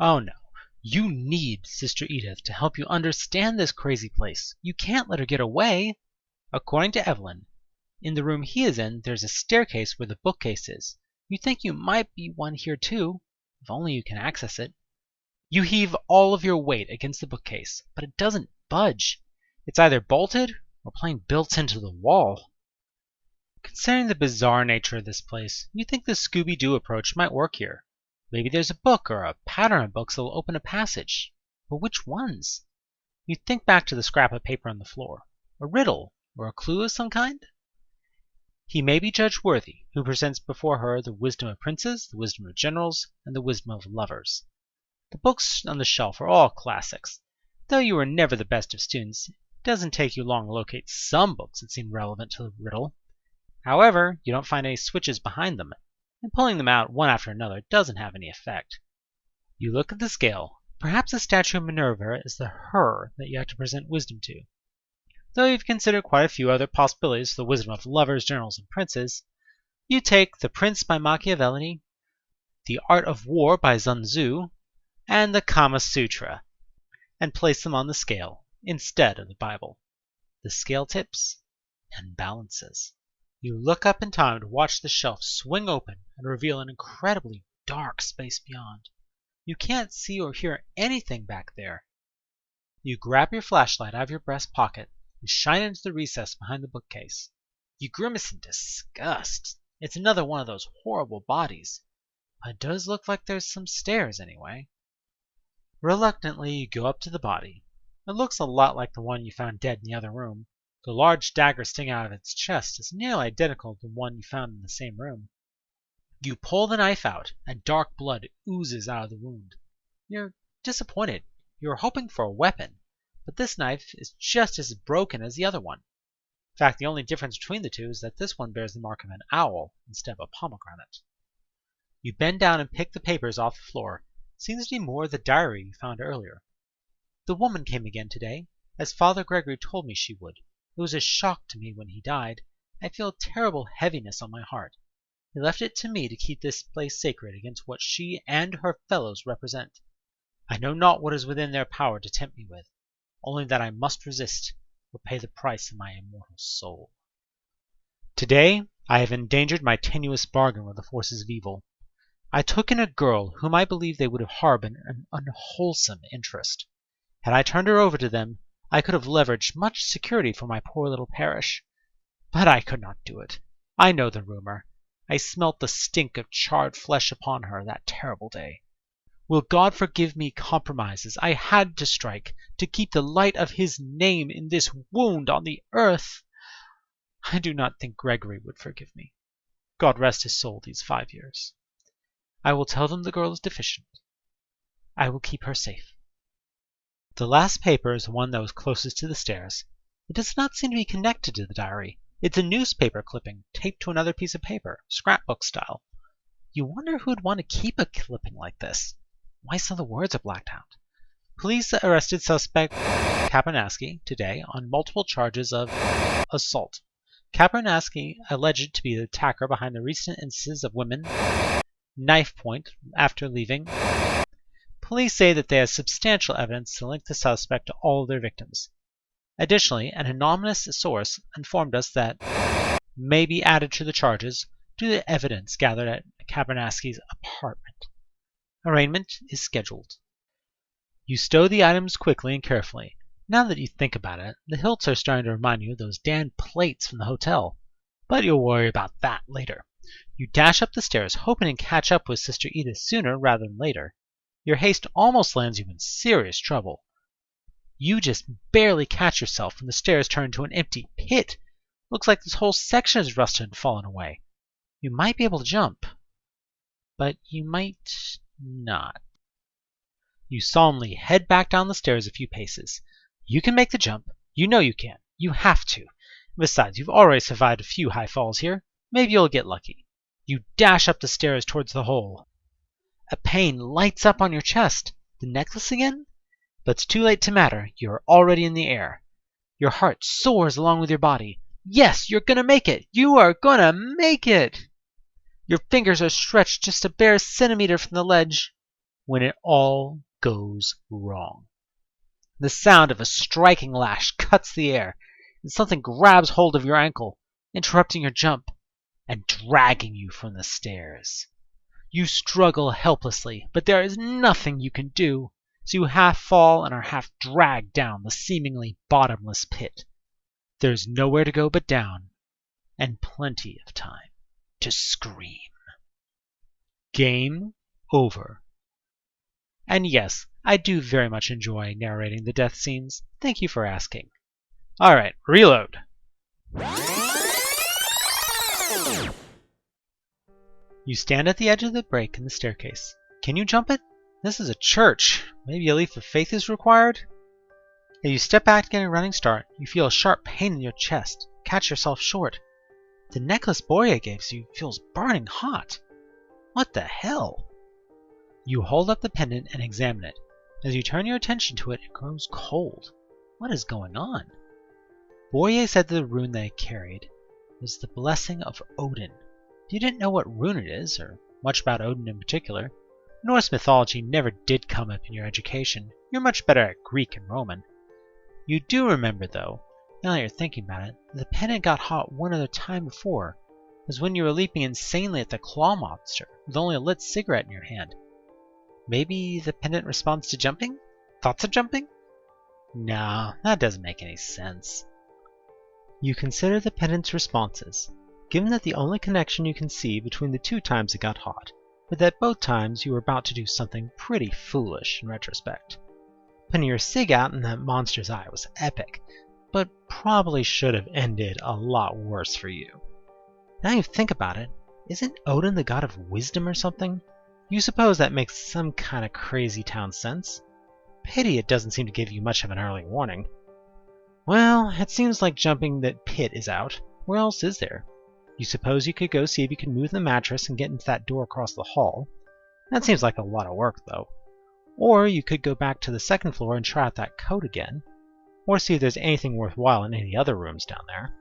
Oh no. You need Sister Edith to help you understand this crazy place. You can't let her get away. According to Evelyn, in the room he is in, there's a staircase where the bookcase is. You think you might be one here too, if only you can access it. You heave all of your weight against the bookcase, but it doesn't budge. It's either bolted or plain built into the wall. Considering the bizarre nature of this place, you think the Scooby-Doo approach might work here. Maybe there's a book or a pattern of books that'll open a passage. But which ones? You think back to the scrap of paper on the floor. A riddle or a clue of some kind? He may be Judge Worthy, who presents before her the wisdom of princes, the wisdom of generals, and the wisdom of lovers. The books on the shelf are all classics. Though you are never the best of students, it doesn't take you long to locate some books that seem relevant to the riddle. However, you don't find any switches behind them, and pulling them out one after another doesn't have any effect. You look at the scale. Perhaps the statue of Minerva is the her that you have to present wisdom to. Though you've considered quite a few other possibilities for the wisdom of lovers, generals, and princes, you take The Prince by Machiavelli, The Art of War by Sun Tzu, and the Kama Sutra, and place them on the scale instead of the Bible. The scale tips and balances. You look up in time to watch the shelf swing open and reveal an incredibly dark space beyond. You can't see or hear anything back there. You grab your flashlight out of your breast pocket and shine into the recess behind the bookcase. You grimace in disgust. It's another one of those horrible bodies. But it does look like there's some stairs anyway. Reluctantly, you go up to the body. It looks a lot like the one you found dead in the other room. The large dagger sticking out of its chest is nearly identical to the one you found in the same room. You pull the knife out, and dark blood oozes out of the wound. You're disappointed. You were hoping for a weapon, but this knife is just as broken as the other one. In fact, the only difference between the two is that this one bears the mark of an owl instead of a pomegranate. You bend down and pick the papers off the floor. It seems to be more of the diary you found earlier. The woman came again today, as Father Gregory told me she would. It was a shock to me when he died. I feel a terrible heaviness on my heart. He left it to me to keep this place sacred against what she and her fellows represent. I know not what is within their power to tempt me with, only that I must resist, or pay the price in my immortal soul. Today I have endangered my tenuous bargain with the forces of evil. I took in a girl whom I believed they would have harbored an unwholesome interest. Had I turned her over to them, I could have leveraged much security for my poor little parish. But I could not do it. I know the rumor. I smelt the stink of charred flesh upon her that terrible day. Will God forgive me compromises I had to strike to keep the light of His name in this wound on the earth? I do not think Gregory would forgive me. God rest his soul these 5 years. I will tell them the girl is deficient. I will keep her safe. The last paper is the one that was closest to the stairs. It does not seem to be connected to the diary. It's a newspaper clipping taped to another piece of paper, scrapbook style. You wonder who'd want to keep a clipping like this. Why some of the words are blacked out. Police arrested suspect Kapernaski today on multiple charges of assault. Kapernaski alleged to be the attacker behind the recent instances of women knife point after leaving. Police say that they have substantial evidence to link the suspect to all of their victims. Additionally, an anonymous source informed us that may be added to the charges due to evidence gathered at Kapernaski's apartment. Arraignment is scheduled. You stow the items quickly and carefully. Now that you think about it, the hilts are starting to remind you of those damned plates from the hotel. But you'll worry about that later. You dash up the stairs, hoping to catch up with Sister Edith sooner rather than later. Your haste almost lands you in serious trouble. You just barely catch yourself when the stairs turn into an empty pit. Looks like this whole section is rusted and fallen away. You might be able to jump, but you might not. You solemnly head back down the stairs a few paces. You can make the jump. You know you can. You have to. Besides, you've already survived a few high falls here. Maybe you'll get lucky. You dash up the stairs towards the hole. A pain lights up on your chest. The necklace again? But it's too late to matter. You're already in the air. Your heart soars along with your body. Yes, you're gonna make it! You are gonna make it! Your fingers are stretched just a bare centimeter from the ledge. when it all goes wrong. The sound of a striking lash cuts the air, and something grabs hold of your ankle, interrupting your jump and dragging you from the stairs. You struggle helplessly, but there is nothing you can do, so you half fall and are half dragged down the seemingly bottomless pit. There's nowhere to go but down, and plenty of time to scream. Game over. And yes, I do very much enjoy narrating the death scenes. Thank you for asking. Alright, reload. You stand at the edge of the break in the staircase. Can you jump it? This is a church. Maybe a leap of faith is required? As you step back to get a running start, you feel a sharp pain in your chest. Catch yourself short. The necklace Boya gives you feels burning hot. What the hell? You hold up the pendant and examine it. As you turn your attention to it, it grows cold. What is going on? Boye said that the rune they carried was the blessing of Odin. If you didn't know what rune it is, or much about Odin in particular, Norse mythology never did come up in your education. You're much better at Greek and Roman. You do remember, though, now that you're thinking about it, that the pendant got hot one other time before. It was when you were leaping insanely at the claw monster with only a lit cigarette in your hand. Maybe the pendant responds to jumping? Thoughts of jumping? No, that doesn't make any sense. You consider the pendant's responses, given that the only connection you can see between the two times it got hot, but that both times you were about to do something pretty foolish in retrospect. Putting your cig out in that monster's eye was epic, but probably should have ended a lot worse for you. Now you think about it, isn't Odin the god of wisdom or something? You suppose that makes some kind of crazy town sense. Pity it doesn't seem to give you much of an early warning. Well, it seems like jumping that pit is out. Where else is there? You suppose you could go see if you can move the mattress and get into that door across the hall. That seems like a lot of work, though. Or you could go back to the second floor and try out that coat again. Or see if there's anything worthwhile in any other rooms down there.